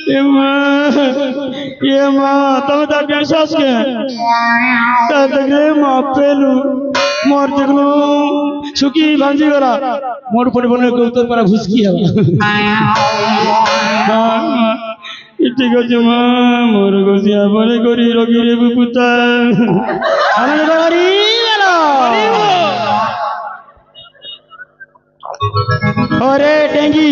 ये माँ तब तक कैसा के तब तक माँ पेलू मोर जगलू सुखी भांजी करा मोर पड़े बने को उत्तर पर घुस किया ठीक है माँ मोर घुसिया बने करी रोगी रे बुपुता आनंद करी वाला अरे डेंगी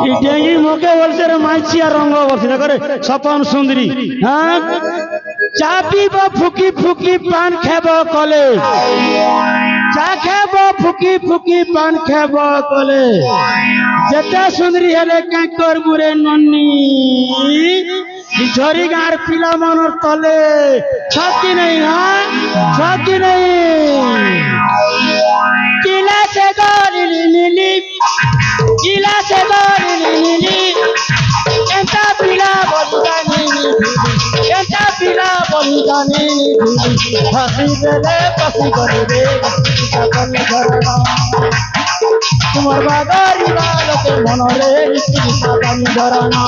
ये डेंगी मोके बोलते रे माइचिया रंग बोलते करे सपन सुंदरी हाँ चापी बो फुकी फुकी पान खेबो कले चा खेबो फुकी फुकी पान खेबो कले जते सुंदरी हेले काई कर बुरे नन्नी झरी गार पिला मनर तले छकी नहीं हाँ छकी नहीं किला से गोरी नीली किला से गोरी नीली एंटा पिला बलिदानी एंटा पिला बलिदानी हंसी देले पसी करे रे कपन घरना तुम्हार बागारी वालों के मनोरे इसी कपन घरना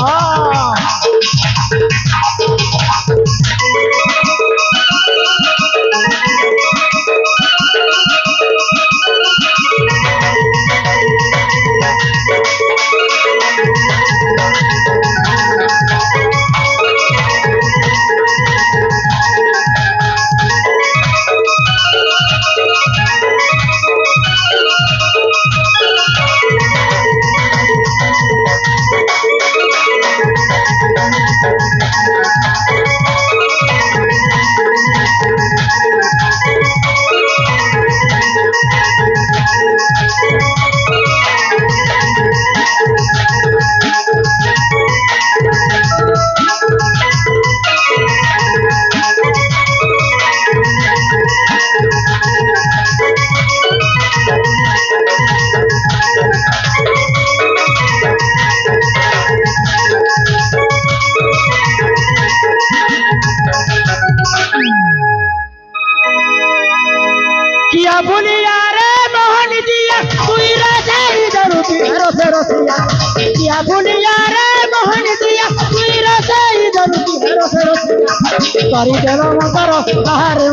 करी देलो मंतर आहारे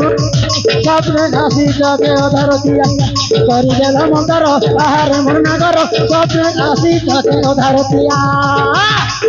स्वप्न नासी जाके उधार किया करी देलो मंतर आहारे मना करो स्वप्न नासी जाके उधार किया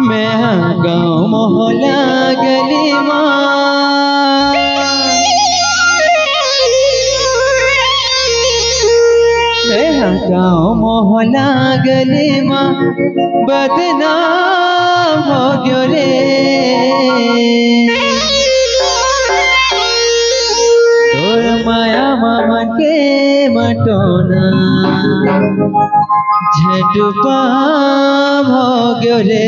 मैं गाँव मोहल्ला गली मैं गाँव मोहल्ला गली बदनाम हो गयो रे तोर माया मामा के मटोना झटपाम हो गयो रे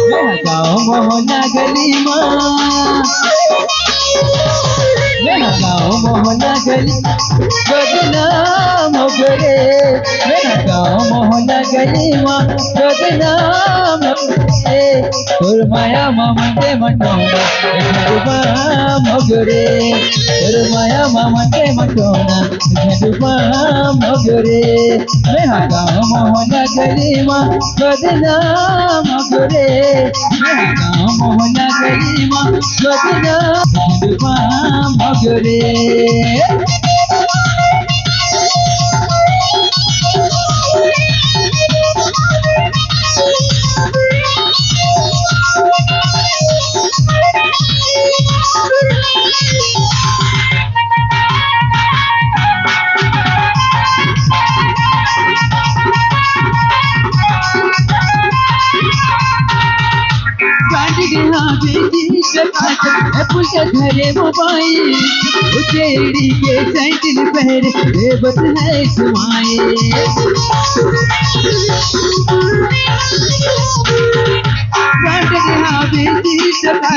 मोहना गली मेरा गाँव मोहना गली बदनाम हो गए मेरा गाँव मोहना गली बदनाम हो गए तोर माया मामा के मटोना झटपाम हो गए तोर माया मामा के मटोना झटपाम हो गए मेरा गाँव मोहना गली बदनाम हो गए मेरा गाँव मोहना गली बदनाम मगरे घरे मोबाइल उचेड़ी के सैंडल पहरे बेबस है सुमाए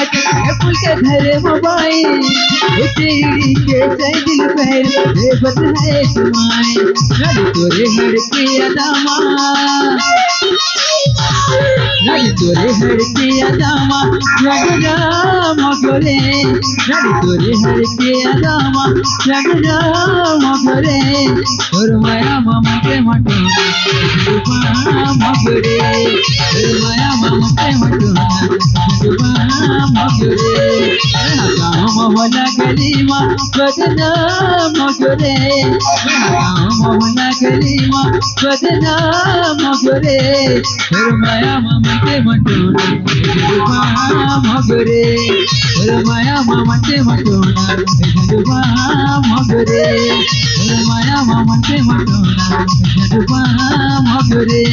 घरे मोबाइल उचेड़ी के सैंडल पहरे बेबस है सुमाए तोरे हर के अदामा तोरे हर के अदामा रघुराम गोरे तोरे हर के अदामा रघुराम गोरे तोर माया मामा के मटोना मगरे तोर माया मामा के मटोना मगरे गाँव मोहल्ला गली माँ बदनाम मगरे गाँव मोहल्ला गली माँ बदनाम मगरे तोर माया मामा के मटोना मगरे तोर माया मामा के मटोना मगरे तोर माया मामा के मटोना मगरे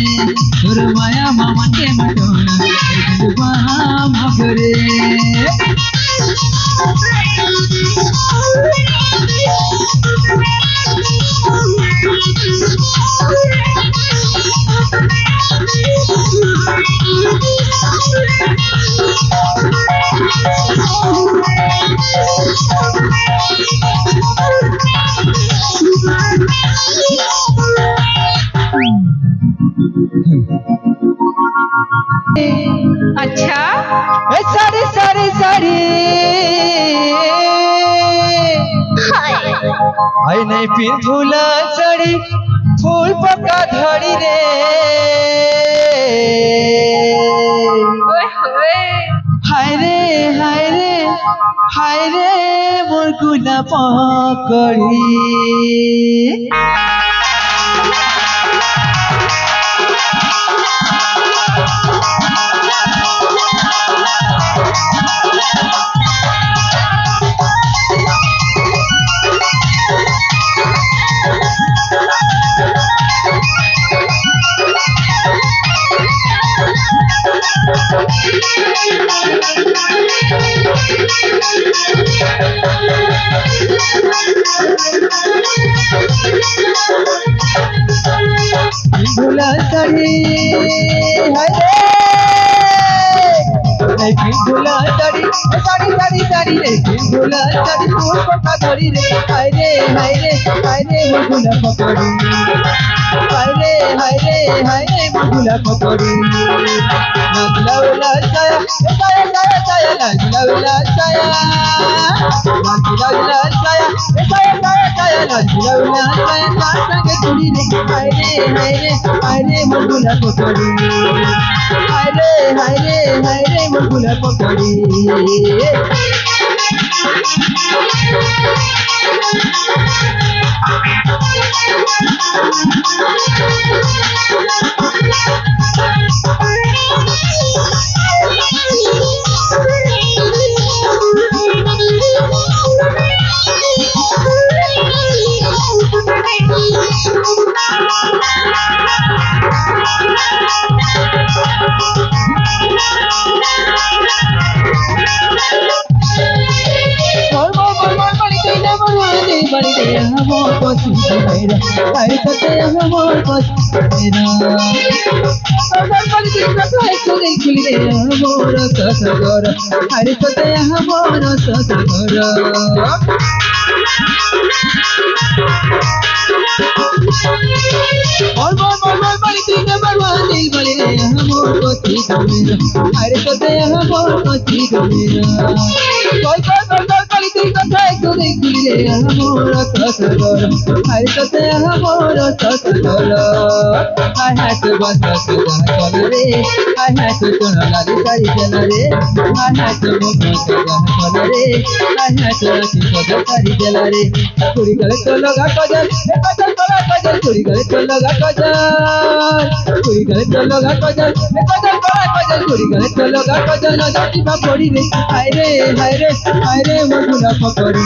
तोर माया मामा के मटोना मगरे अच्छा सारी सारी सारी आई नहीं फिर फूला चढ़ी फूल पका धड़ी रे हाय रे हाय रे हाय रे मोर गुना पकड़ी भूला साड़ी भूला साड़ी साड़ी साड़ी साड़ी रे भूला साड़ी फूल पका धड़ी रे हाय रे हाय रे हाय रे भूला पकड़ी हाय रे हाय रे हाय रे भूला पकड़ी नाचला उला साया साया साया साया नाचला उला साया नाचला उला साया साया साया साया नाचला उला साया संगे चुड़ी रे हाय रे हाय रे हाय रे भूला पकड़ी हाय रे हाय रे हाय रे भूला पकड़ी তুই কোথায় ঘুরে ঘুরে আমার তসর হাই তোতে আমার তসর হাই হাই তো বাসা সুদা চল রে হাই হাই তো চোনা লালি সারি চল রে হাই হাই তো মুখ সুদা চল রে হাই হাই তো রাখি সুদা সারি চল রে কুড়ি গলে তো লগা কজল কজল তোলা কজল কুড়ি গলে তো লগা কজল কুড়ি গলে তো লগা কজল কজল তোলা কজল কুড়ি গলে তো লগা কজল নজর টিপা পড়ি রে হায় রে মধুলা পকড়ি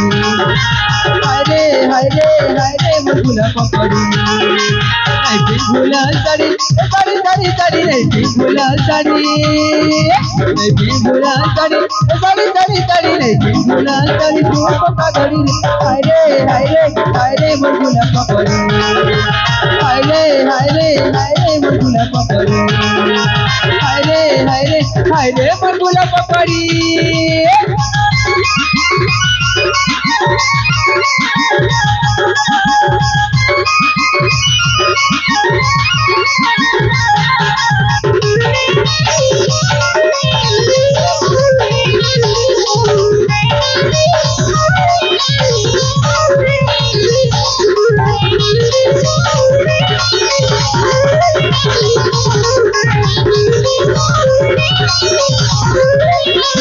হায় রে মধুলা পকড়ি এই বিভুলা শাড়ি শাড়ি শাড়ি শাড়ি রে বিভুলা শাড়ি এই বিভুলা শাড়ি শাড়ি শাড়ি শাড়ি রে বিভুলা শাড়ি তুই পকা ধরি রে হায় রে মধুলা পকড়ি হায় রে মধুলা পকড়ি হায় রে মধুলা পকড়ি Thank you.